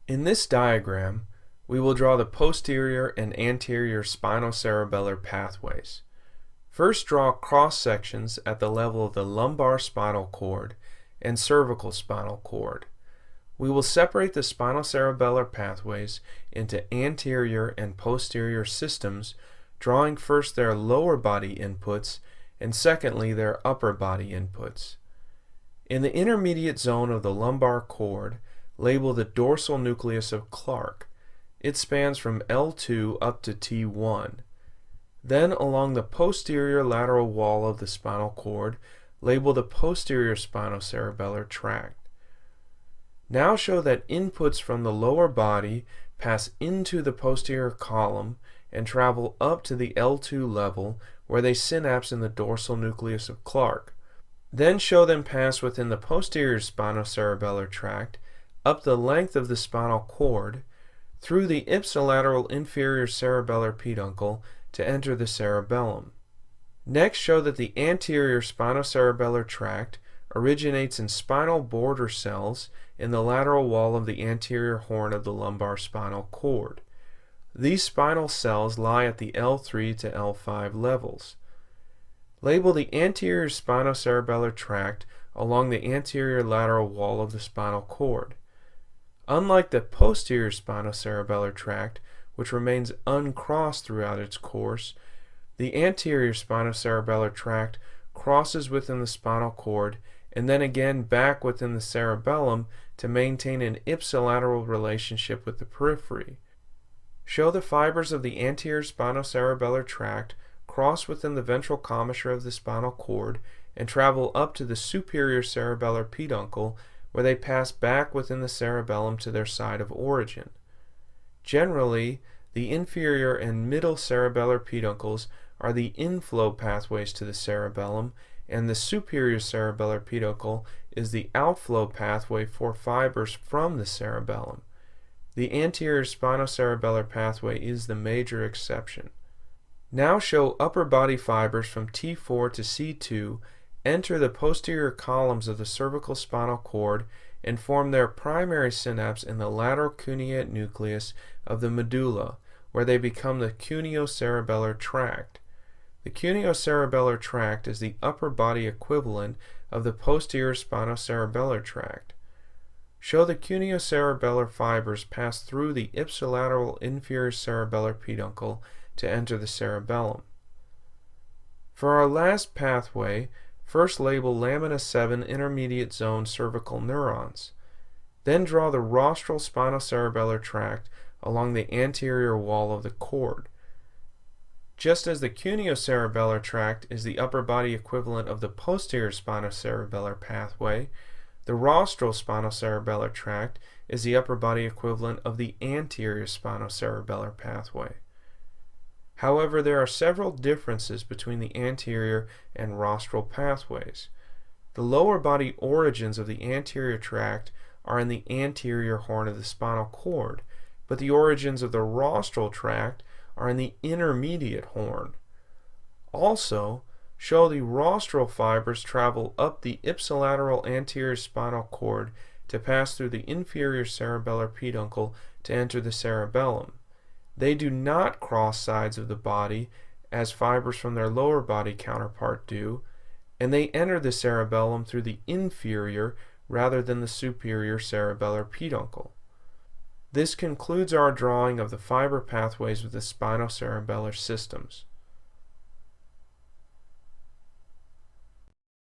In this diagram, we will draw the posterior and anterior spinocerebellar pathways. First, draw cross sections at the level of the lumbar spinal cord and cervical spinal cord. We will separate the spinocerebellar pathways into anterior and posterior systems, drawing first their lower body inputs and secondly their upper body inputs. In the intermediate zone of the lumbar cord, label the dorsal nucleus of Clark. It spans from L2 up to T1. Then along the posterior lateral wall of the spinal cord, label the posterior spinocerebellar tract. Now show that inputs from the lower body pass into the posterior column and travel up to the L2 level where they synapse in the dorsal nucleus of Clark. Then show them pass within the posterior spinocerebellar tract, up the length of the spinal cord, through the ipsilateral inferior cerebellar peduncle to enter the cerebellum. Next, show that the anterior spinocerebellar tract originates in spinal border cells in the lateral wall of the anterior horn of the lumbar spinal cord. These spinal cells lie at the L3 to L5 levels. Label the anterior spinocerebellar tract along the anterior lateral wall of the spinal cord. Unlike the posterior spinocerebellar tract, which remains uncrossed throughout its course, the anterior spinocerebellar tract crosses within the spinal cord and then again back within the cerebellum to maintain an ipsilateral relationship with the periphery. Show the fibers of the anterior spinocerebellar tract cross within the ventral commissure of the spinal cord and travel up to the superior cerebellar peduncle where they pass back within the cerebellum to their site of origin. Generally, the inferior and middle cerebellar peduncles are the inflow pathways to the cerebellum, and the superior cerebellar peduncle is the outflow pathway for fibers from the cerebellum. The anterior spinocerebellar pathway is the major exception. Now show upper body fibers from T4 to C2 enter the posterior columns of the cervical spinal cord and form their primary synapse in the lateral cuneate nucleus of the medulla, where they become the cuneo-cerebellar tract. The cuneo-cerebellar tract is the upper body equivalent of the posterior spinocerebellar tract. Show the cuneo-cerebellar fibers pass through the ipsilateral inferior cerebellar peduncle to enter the cerebellum. For our last pathway, first label lamina 7 intermediate zone cervical neurons. Then draw the rostral spinocerebellar tract along the anterior wall of the cord. Just as the cuneo-cerebellar tract is the upper body equivalent of the posterior spinocerebellar pathway, the rostral spinocerebellar tract is the upper body equivalent of the anterior spinocerebellar pathway. However, there are several differences between the anterior and rostral pathways. The lower body origins of the anterior tract are in the anterior horn of the spinal cord, but the origins of the rostral tract are in the intermediate horn. Also, show the rostral fibers travel up the ipsilateral anterior spinal cord to pass through the inferior cerebellar peduncle to enter the cerebellum. They do not cross sides of the body as fibers from their lower body counterpart do, and they enter the cerebellum through the inferior rather than the superior cerebellar peduncle. This concludes our drawing of the fiber pathways of the spinocerebellar systems.